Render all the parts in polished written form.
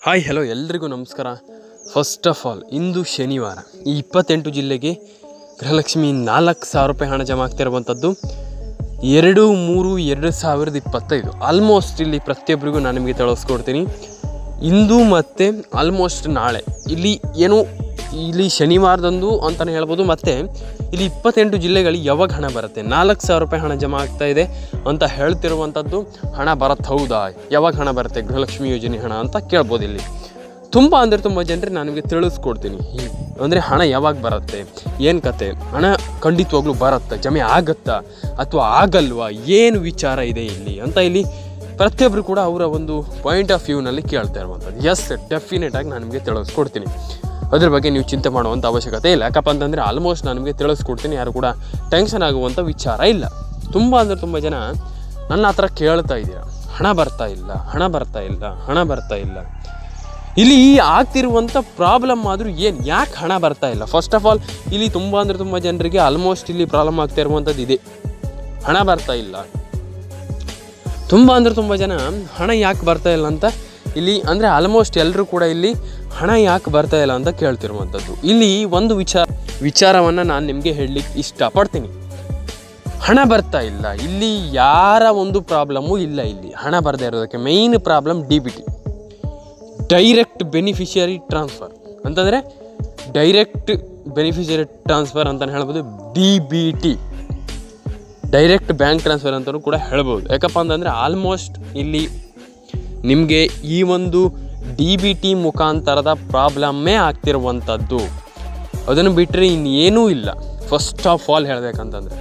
Hi hello ಎಲ್ರಿಗೂ ನಮಸ್ಕಾರ. First of all ಇಂದು ಶನಿವಾರ ಈ 28 ಜಿಲ್ಲೆಗೆ ಗೃಹಲಕ್ಷ್ಮಿ 4,000 ರೂಪಾಯಿ ಹಣ ಜಮಾ ಆಗ್ತಿರುವಂಥದ್ದು 2/3/2025. ಆಲ್ಮೋಸ್ಟ್ ಇಲ್ಲಿ ಪ್ರತಿಯೊಬ್ಬರಿಗೂ ನಾನು ನಿಮಗೆ ತಿಳಿಸ್ಕೊಡ್ತೀನಿ. ಇಂದು ಮತ್ತು ಆಲ್ಮೋಸ್ಟ್ ನಾಳೆ ಇಲ್ಲಿ ಶನಿವಾರದಂದು ಅಂತಲೇ ಹೇಳ್ಬೋದು. ಮತ್ತು ಇಲ್ಲಿ 28 ಜಿಲ್ಲೆಗಳಿಗೆ ಯಾವಾಗ ಹಣ ಬರುತ್ತೆ, 4,000 ರೂಪಾಯಿ ಹಣ ಜಮಾ ಆಗ್ತಾ ಇದೆ ಅಂತ ಹೇಳ್ತಿರುವಂಥದ್ದು. ಹಣ ಬರುತ್ತೆ, ಹೌದಾ? ಯಾವಾಗ ಹಣ ಬರುತ್ತೆ ಗೃಹಲಕ್ಷ್ಮಿ ಯೋಜನೆ ಹಣ ಅಂತ ಕೇಳ್ಬೋದು. ಇಲ್ಲಿ ತುಂಬ ಜನರಿಗೆ ನಾನು ನಿಮಗೆ ತಿಳಿಸ್ಕೊಡ್ತೀನಿ. ಅಂದರೆ ಹಣ ಯಾವಾಗ ಬರುತ್ತೆ, ಏನು ಕತೆ, ಹಣ ಖಂಡಿತವಾಗ್ಲೂ ಬರುತ್ತೆ, ಜಮೆ ಆಗುತ್ತಾ ಅಥವಾ ಆಗಲ್ವಾ, ಏನು ವಿಚಾರ ಇದೆ ಇಲ್ಲಿ ಅಂತ ಇಲ್ಲಿ ಪ್ರತಿಯೊಬ್ಬರು ಕೂಡ ಅವರ ಒಂದು ಪಾಯಿಂಟ್ ಆಫ್ ವ್ಯೂನಲ್ಲಿ ಕೇಳ್ತಾ ಇರುವಂಥದ್ದು. ಎಸ್, ಡೆಫಿನೆಟಾಗಿ ನಾನು ನಿಮಗೆ ತಿಳಿಸ್ಕೊಡ್ತೀನಿ. ಅದ್ರ ಬಗ್ಗೆ ನೀವು ಚಿಂತೆ ಮಾಡುವಂಥ ಅವಶ್ಯಕತೆ ಇಲ್ಲ. ಯಾಕಪ್ಪ ಅಂತಂದರೆ ಆಲ್ಮೋಸ್ಟ್ ನಾನು ನಿಮಗೆ ತಿಳಿಸ್ಕೊಡ್ತೀನಿ. ಯಾರು ಕೂಡ ಟೆನ್ಷನ್ ಆಗುವಂಥ ವಿಚಾರ ಇಲ್ಲ. ತುಂಬ ಜನ ನನ್ನ ಹತ್ರ ಕೇಳ್ತಾ ಇದ್ದೀರಾ, ಹಣ ಬರ್ತಾ ಇಲ್ಲ. ಇಲ್ಲಿ ಆಗ್ತಿರುವಂಥ ಪ್ರಾಬ್ಲಮ್ ಆದರೂ ಯಾಕೆ ಹಣ ಬರ್ತಾ ಇಲ್ಲ? ಫಸ್ಟ್ ಆಫ್ ಆಲ್ ಇಲ್ಲಿ ತುಂಬ ಜನರಿಗೆ ಆಲ್ಮೋಸ್ಟ್ ಇಲ್ಲಿ ಪ್ರಾಬ್ಲಮ್ ಆಗ್ತಾ ಇರುವಂಥದ್ದು ಇದೆ, ಹಣ ಬರ್ತಾ ಇಲ್ಲ. ತುಂಬ ಜನ ಹಣ ಯಾಕೆ ಬರ್ತಾ ಇಲ್ಲ ಅಂತ ಇಲ್ಲಿ ಅಂದರೆ ಆಲ್ಮೋಸ್ಟ್ ಎಲ್ಲರೂ ಕೂಡ ಇಲ್ಲಿ ಹಣ ಯಾಕೆ ಬರ್ತಾ ಇಲ್ಲ ಅಂತ ಕೇಳ್ತಿರುವಂಥದ್ದು. ಇಲ್ಲಿ ಒಂದು ವಿಚಾರವನ್ನು ನಾನು ನಿಮಗೆ ಹೇಳಲಿಕ್ಕೆ ಇಷ್ಟಪಡ್ತೀನಿ. ಹಣ ಬರ್ತಾ ಇಲ್ಲ, ಇಲ್ಲಿ ಯಾರ ಒಂದು ಪ್ರಾಬ್ಲಮ್ಮು ಇಲ್ಲ. ಇಲ್ಲಿ ಹಣ ಬರ್ತಾ ಇರೋದಕ್ಕೆ main problem DBT, direct beneficiary transfer ಅಂತಂದರೆ ಡೈರೆಕ್ಟ್ ಬೆನಿಫಿಷಿಯರಿ ಟ್ರಾನ್ಸ್ಫರ್ ಅಂತಲೇ ಹೇಳ್ಬೋದು. DBT, ಡೈರೆಕ್ಟ್ ಬ್ಯಾಂಕ್ ಟ್ರಾನ್ಸ್ಫರ್ ಅಂತಲೂ ಕೂಡ ಹೇಳ್ಬೋದು. ಯಾಕಪ್ಪ ಅಂತಂದರೆ ಆಲ್ಮೋಸ್ಟ್ ಇಲ್ಲಿ ನಿಮಗೆ ಈ ಒಂದು DBT ಮುಖಾಂತರದ ಪ್ರಾಬ್ಲಮ್ಮೇ ಆಗ್ತಿರುವಂಥದ್ದು. ಅದನ್ನು ಬಿಟ್ಟರೆ ಇನ್ನೇನೂ ಇಲ್ಲ. ಫಸ್ಟ್ ಆಫ್ ಆಲ್ ಹೇಳಬೇಕಂತಂದರೆ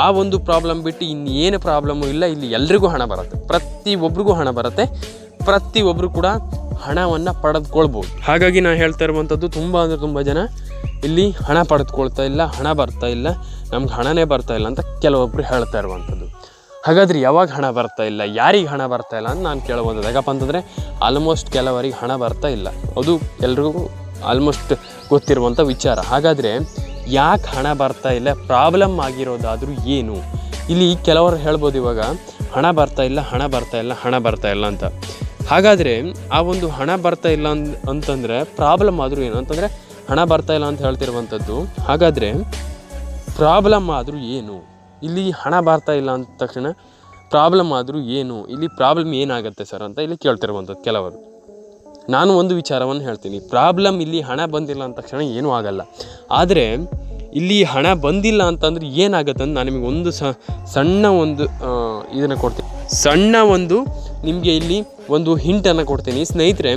ಆ ಒಂದು ಪ್ರಾಬ್ಲಮ್ ಬಿಟ್ಟು ಇನ್ನೇನು ಪ್ರಾಬ್ಲಮ್ಮು ಇಲ್ಲ. ಇಲ್ಲಿ ಎಲ್ರಿಗೂ ಹಣ ಬರುತ್ತೆ, ಪ್ರತಿಯೊಬ್ಬರಿಗೂ ಹಣ ಬರುತ್ತೆ, ಪ್ರತಿಯೊಬ್ಬರು ಕೂಡ ಹಣವನ್ನು ಪಡೆದುಕೊಳ್ಬೋದು. ಹಾಗಾಗಿ ನಾನು ಹೇಳ್ತಾ ಇರುವಂಥದ್ದು ತುಂಬ ಜನ ಇಲ್ಲಿ ಹಣ ಪಡೆದುಕೊಳ್ತಾ ಇಲ್ಲ, ಹಣ ಬರ್ತಾ ಇಲ್ಲ, ನಮ್ಗೆ ಹಣನೇ ಬರ್ತಾ ಇಲ್ಲ ಅಂತ ಕೆಲವೊಬ್ಬರು ಹೇಳ್ತಾ ಇರುವಂಥದ್ದು. ಹಾಗಾದರೆ ಯಾವಾಗ ಹಣ ಬರ್ತಾ ಇಲ್ಲ, ಯಾರಿಗೆ ಹಣ ಬರ್ತಾ ಇಲ್ಲ ಅಂತ ನಾನು ಕೇಳ್ಬೋದು. ಯಾಕಪ್ಪ ಅಂತಂದರೆ ಆಲ್ಮೋಸ್ಟ್ ಕೆಲವರಿಗೆ ಹಣ ಬರ್ತಾ ಇಲ್ಲ, ಅದು ಎಲ್ರಿಗೂ ಆಲ್ಮೋಸ್ಟ್ ಗೊತ್ತಿರುವಂಥ ವಿಚಾರ. ಹಾಗಾದರೆ ಯಾಕೆ ಹಣ ಬರ್ತಾ ಇಲ್ಲ, ಪ್ರಾಬ್ಲಮ್ ಆಗಿರೋದಾದರೂ ಏನು? ಇಲ್ಲಿ ಕೆಲವರು ಹೇಳ್ಬೋದು ಇವಾಗ ಹಣ ಬರ್ತಾ ಇಲ್ಲ ಅಂತ. ಹಾಗಾದರೆ ಆ ಒಂದು ಹಣ ಬರ್ತಾ ಇಲ್ಲ ಅಂತಂದರೆ ಪ್ರಾಬ್ಲಮ್ ಆದರೂ ಏನು ಅಂತಂದರೆ ಹಣ ಬರ್ತಾ ಇಲ್ಲ ಅಂತ ಹೇಳ್ತಿರುವಂಥದ್ದು. ಹಾಗಾದರೆ ಪ್ರಾಬ್ಲಮ್ ಆದರೂ ಏನು? ಇಲ್ಲಿ ಹಣ ಬರ್ತಾ ಇಲ್ಲ ಅಂದ ತಕ್ಷಣ ಪ್ರಾಬ್ಲಮ್ ಆದರೂ ಏನು? ಇಲ್ಲಿ ಪ್ರಾಬ್ಲಮ್ ಏನಾಗುತ್ತೆ ಸರ್ ಅಂತ ಇಲ್ಲಿ ಕೇಳ್ತಿರುವಂಥದ್ದು ಕೆಲವರು. ನಾನು ಒಂದು ವಿಚಾರವನ್ನು ಹೇಳ್ತೀನಿ. ಪ್ರಾಬ್ಲಮ್ ಇಲ್ಲಿ ಹಣ ಬಂದಿಲ್ಲ ಅಂದ ತಕ್ಷಣ ಏನೂ ಆಗಲ್ಲ. ಆದರೆ ಇಲ್ಲಿ ಹಣ ಬಂದಿಲ್ಲ ಅಂತಂದರೆ ಏನಾಗುತ್ತೆ ಅಂತ ನಾನು ನಿಮಗೆ ಒಂದು ಸಣ್ಣ ಇದನ್ನು ಕೊಡ್ತೀನಿ. ನಿಮಗೆ ಇಲ್ಲಿ ಒಂದು ಹಿಂಟನ್ನು ಕೊಡ್ತೀನಿ ಸ್ನೇಹಿತರೆ.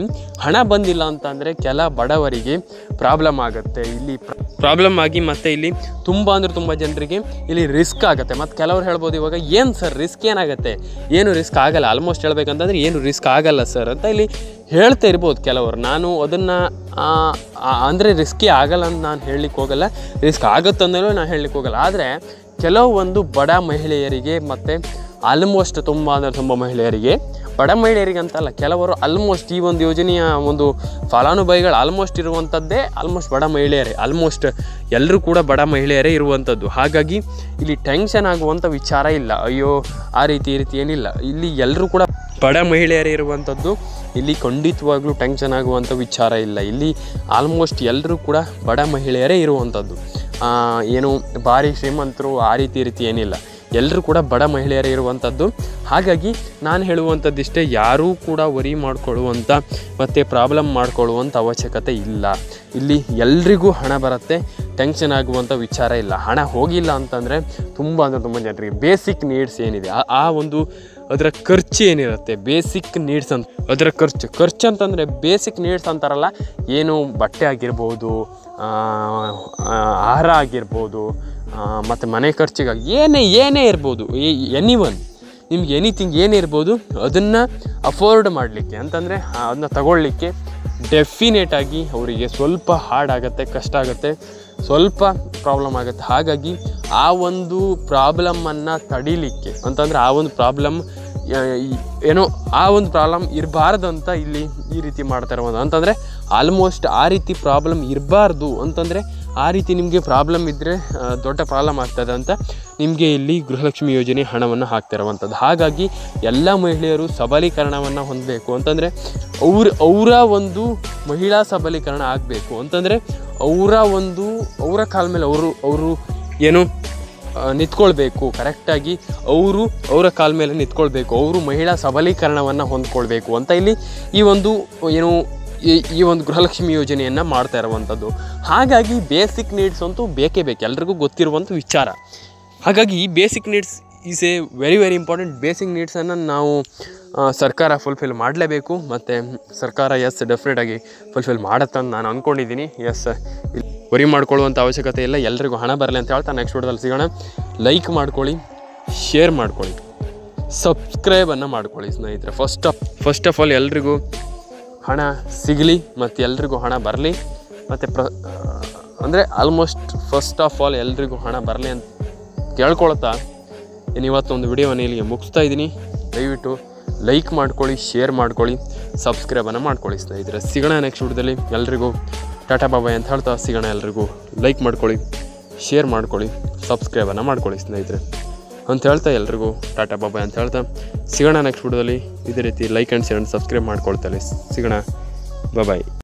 ಹಣ ಬಂದಿಲ್ಲ ಅಂತಂದರೆ ಕೆಲ ಬಡವರಿಗೆ ಪ್ರಾಬ್ಲಮ್ ಆಗುತ್ತೆ. ಇಲ್ಲಿ ಪ್ರಾಬ್ಲಮ್ ಆಗಿ ಮತ್ತು ಇಲ್ಲಿ ತುಂಬ ಜನರಿಗೆ ಇಲ್ಲಿ ರಿಸ್ಕ್ ಆಗುತ್ತೆ. ಮತ್ತು ಕೆಲವ್ರು ಹೇಳ್ಬೋದು ಇವಾಗ ಏನು ಸರ್ ರಿಸ್ಕ್ ಏನಾಗುತ್ತೆ, ಏನು ರಿಸ್ಕ್ ಆಗಲ್ಲ, ಆಲ್ಮೋಸ್ಟ್ ಹೇಳ್ಬೇಕಂತಂದರೆ ಏನು ರಿಸ್ಕ್ ಆಗಲ್ಲ ಸರ್ ಅಂತ ಇಲ್ಲಿ ಹೇಳ್ತಾ ಇರ್ಬೋದು ಕೆಲವರು. ನಾನು ಅದನ್ನು ಅಂದರೆ ರಿಸ್ಕೇ ಆಗಲ್ಲ ಅಂತ ನಾನು ಹೇಳಲಿಕ್ಕೆ ಹೋಗಲ್ಲ, ರಿಸ್ಕ್ ಆಗುತ್ತೆ ಅಂದಲೂ ನಾನು ಹೇಳಲಿಕ್ಕೆ ಹೋಗಲ್ಲ. ಆದರೆ ಕೆಲವೊಂದು ಬಡ ಮಹಿಳೆಯರಿಗೆ ಮತ್ತು ಆಲ್ಮೋಸ್ಟ್ ತುಂಬ ಮಹಿಳೆಯರಿಗೆ, ಬಡ ಮಹಿಳೆಯರಿಗೆ ಅಂತಲ್ಲ, ಕೆಲವರು ಆಲ್ಮೋಸ್ಟ್ ಈ ಒಂದು ಯೋಜನೆಯ ಒಂದು ಫಲಾನುಭವಿಗಳು ಆಲ್ಮೋಸ್ಟ್ ಇರುವಂಥದ್ದೇ ಆಲ್ಮೋಸ್ಟ್ ಬಡ ಮಹಿಳೆಯರೇ. ಆಲ್ಮೋಸ್ಟ್ ಎಲ್ಲರೂ ಕೂಡ ಬಡ ಮಹಿಳೆಯರೇ ಇರುವಂಥದ್ದು. ಹಾಗಾಗಿ ಇಲ್ಲಿ ಟೆನ್ಷನ್ ಆಗುವಂಥ ವಿಚಾರ ಇಲ್ಲ. ಅಯ್ಯೋ ಆ ರೀತಿ ಏನಿಲ್ಲ. ಇಲ್ಲಿ ಎಲ್ಲರೂ ಕೂಡ ಬಡ ಮಹಿಳೆಯರೇ ಇರುವಂಥದ್ದು. ಇಲ್ಲಿ ಖಂಡಿತವಾಗ್ಲೂ ಟೆನ್ಷನ್ ಆಗುವಂಥ ವಿಚಾರ ಇಲ್ಲ. ಇಲ್ಲಿ ಆಲ್ಮೋಸ್ಟ್ ಎಲ್ಲರೂ ಕೂಡ ಬಡ ಮಹಿಳೆಯರೇ ಇರುವಂಥದ್ದು. ಏನು ಭಾರಿ ಶ್ರೀಮಂತರು ಆ ರೀತಿ ಏನಿಲ್ಲ, ಎಲ್ಲರೂ ಕೂಡ ಬಡ ಮಹಿಳೆಯರೇ ಇರುವಂಥದ್ದು. ಹಾಗಾಗಿ ನಾನು ಹೇಳುವಂಥದ್ದಿಷ್ಟೇ, ಯಾರೂ ಕೂಡ ವರಿ ಮಾಡಿಕೊಳ್ಳುವಂಥ ಮತ್ತು ಪ್ರಾಬ್ಲಮ್ ಮಾಡಿಕೊಳ್ಳುವಂಥ ಅವಶ್ಯಕತೆ ಇಲ್ಲ. ಇಲ್ಲಿ ಎಲ್ರಿಗೂ ಹಣ ಬರುತ್ತೆ, ಟೆನ್ಷನ್ ಆಗುವಂಥ ವಿಚಾರ ಇಲ್ಲ. ಹಣ ಹೋಗಿಲ್ಲ ಅಂತಂದರೆ ತುಂಬ ಜನರಿಗೆ ಬೇಸಿಕ್ ನೀಡ್ಸ್ ಏನಿದೆ ಆ ಒಂದು ಅದರ ಖರ್ಚು ಏನಿರುತ್ತೆ, ಬೇಸಿಕ್ ನೀಡ್ಸ್ ಅಂತ ಅದರ ಖರ್ಚು ಅಂತಂದರೆ ಬೇಸಿಕ್ ನೀಡ್ಸ್ ಅಂತಾರಲ್ಲ, ಏನು ಬಟ್ಟೆ ಆಗಿರ್ಬೋದು, ಆಹಾರ ಆಗಿರ್ಬೋದು, ಮತ್ತು ಮನೆ ಖರ್ಚಿಗಾಗಿ ಏನೇ ಇರ್ಬೋದು, ನಿಮ್ಗೆ ಎನಿಥಿಂಗ್ ಏನೇ ಇರ್ಬೋದು, ಅದನ್ನು ಅಫೋರ್ಡ್ ಮಾಡಲಿಕ್ಕೆ ಅಂತಂದರೆ ಅದನ್ನ ತಗೊಳ್ಳಿಕ್ಕೆ ಡೆಫಿನೆಟಾಗಿ ಅವರಿಗೆ ಸ್ವಲ್ಪ ಹಾರ್ಡ್ ಆಗುತ್ತೆ, ಕಷ್ಟ ಆಗುತ್ತೆ, ಸ್ವಲ್ಪ ಪ್ರಾಬ್ಲಮ್ ಆಗುತ್ತೆ. ಹಾಗಾಗಿ ಆ ಒಂದು ಪ್ರಾಬ್ಲಮ್ಮನ್ನು ತಡೀಲಿಕ್ಕೆ ಅಂತಂದರೆ ಆ ಒಂದು ಪ್ರಾಬ್ಲಮ್ ಇರಬಾರ್ದಂತ ಇಲ್ಲಿ ಈ ರೀತಿ ಮಾಡ್ತಾ ಇರೋದು. ಅಂತಂದರೆ ಆಲ್ಮೋಸ್ಟ್ ಆ ರೀತಿ ಪ್ರಾಬ್ಲಮ್ ಇರಬಾರ್ದು ಅಂತಂದರೆ ಆ ರೀತಿ ನಿಮಗೆ ಪ್ರಾಬ್ಲಮ್ ಇದ್ದರೆ ದೊಡ್ಡ ಪ್ರಾಬ್ಲಮ್ ಆಗ್ತದೆ ಅಂತ ನಿಮಗೆ ಇಲ್ಲಿ ಗೃಹಲಕ್ಷ್ಮಿ ಯೋಜನೆ ಹಣವನ್ನು ಹಾಕ್ತಿರುವಂಥದ್ದು. ಹಾಗಾಗಿ ಎಲ್ಲ ಮಹಿಳೆಯರು ಸಬಲೀಕರಣವನ್ನು ಹೊಂದಬೇಕು ಅಂತಂದರೆ ಅವರ ಒಂದು ಮಹಿಳಾ ಸಬಲೀಕರಣ ಆಗಬೇಕು ಅಂತಂದರೆ ಅವರ ಕಾಲ ಮೇಲೆ ಅವರು ಏನು ನಿಂತ್ಕೊಳ್ಬೇಕು, ಕರೆಕ್ಟಾಗಿ ಅವರ ಕಾಲ ಮೇಲೆ ನಿಂತ್ಕೊಳ್ಬೇಕು, ಅವರು ಮಹಿಳಾ ಸಬಲೀಕರಣವನ್ನು ಹೊಂದ್ಕೊಳ್ಬೇಕು ಅಂತ ಇಲ್ಲಿ ಈ ಒಂದು ಗೃಹಲಕ್ಷ್ಮಿ ಯೋಜನೆಯನ್ನು ಮಾಡ್ತಾ ಇರುವಂಥದ್ದು. ಹಾಗಾಗಿ ಬೇಸಿಕ್ ನೀಡ್ಸ್ ಅಂತೂ ಬೇಕೇ ಬೇಕು, ಎಲ್ರಿಗೂ ಗೊತ್ತಿರುವಂಥ ವಿಚಾರ. ಹಾಗಾಗಿ ಈ basic needs is a very very important. Basic ನೀಡ್ಸನ್ನು ನಾವು ಸರ್ಕಾರ ಫುಲ್ಫಿಲ್ ಮಾಡಲೇಬೇಕು, ಮತ್ತು ಸರ್ಕಾರ ಡೆಫಿನೆಟಾಗಿ ಫುಲ್ಫಿಲ್ ಮಾಡುತ್ತಂತ ನಾನು ಅಂದ್ಕೊಂಡಿದ್ದೀನಿ. ವರಿ ಮಾಡ್ಕೊಳ್ಳುವಂಥ ಅವಶ್ಯಕತೆ ಇಲ್ಲ, ಎಲ್ರಿಗೂ ಹಣ ಬರಲಿ ಅಂತ ಹೇಳ್ತಾ ನೆಕ್ಸ್ಟ್ ವಿಡಿಯೋದಲ್ಲಿ ಸಿಗೋಣ. ಲೈಕ್ ಮಾಡ್ಕೊಳ್ಳಿ, ಶೇರ್ ಮಾಡ್ಕೊಳ್ಳಿ, ಸಬ್ಸ್ಕ್ರೈಬನ್ನು ಮಾಡ್ಕೊಳ್ಳಿ ಸ್ನೇಹಿತರೆ. ಫಸ್ಟ್ ಆಫ್ ಆಲ್ ಎಲ್ರಿಗೂ ಹಣ ಸಿಗಲಿ ಮತ್ತು ಎಲ್ರಿಗೂ ಹಣ ಬರಲಿ, ಮತ್ತು ಅಂದರೆ ಆಲ್ಮೋಸ್ಟ್ ಫಸ್ಟ್ ಆಫ್ ಆಲ್ ಎಲ್ರಿಗೂ ಹಣ ಬರಲಿ ಅಂತ ಕೇಳ್ಕೊಳ್ತಾ ಇವತ್ತೊಂದು ವಿಡಿಯೋವನ್ನು ಇಲ್ಲಿಗೆ ಮುಗಿಸ್ತಾ ಇದ್ದೀನಿ. ದಯವಿಟ್ಟು ಲೈಕ್ ಮಾಡ್ಕೊಳ್ಳಿ, ಶೇರ್ ಮಾಡ್ಕೊಳ್ಳಿ, ಸಬ್ಸ್ಕ್ರೈಬನ್ನು ಮಾಡ್ಕೊಳ್ಳಿ ಸ್ನೇಹಿತರೆ. ಸಿಗೋಣ ನೆಕ್ಸ್ಟ್ ವಿಡಿಯೋದಲ್ಲಿ. ಎಲ್ರಿಗೂ ಟಾಟಾ ಬಾಬಾಯ್ ಅಂತ ಹೇಳ್ತಾ ಸಿಗೋಣ. ಎಲ್ರಿಗೂ ಲೈಕ್ ಮಾಡ್ಕೊಳ್ಳಿ, ಶೇರ್ ಮಾಡ್ಕೊಳ್ಳಿ, ಸಬ್ಸ್ಕ್ರೈಬನ್ನು ಮಾಡ್ಕೊಳ್ಳಿ ಸ್ನೇಹಿತರೆ ಅಂತ ಹೇಳ್ತಾ ಎಲ್ರಿಗೂ ಟಾಟಾ ಬಾಬಾಯ್ ಅಂತ ಹೇಳ್ತಾ ಸಿಗೋಣ ನೆಕ್ಸ್ಟ್ ವಿಡಿಯೋದಲ್ಲಿ. ಇದೇ ರೀತಿ like and share and subscribe ಮಾಡ್ಕೊಳ್ತಾರೆ. ಸಿಗೋಣ, ಬಾಯ್.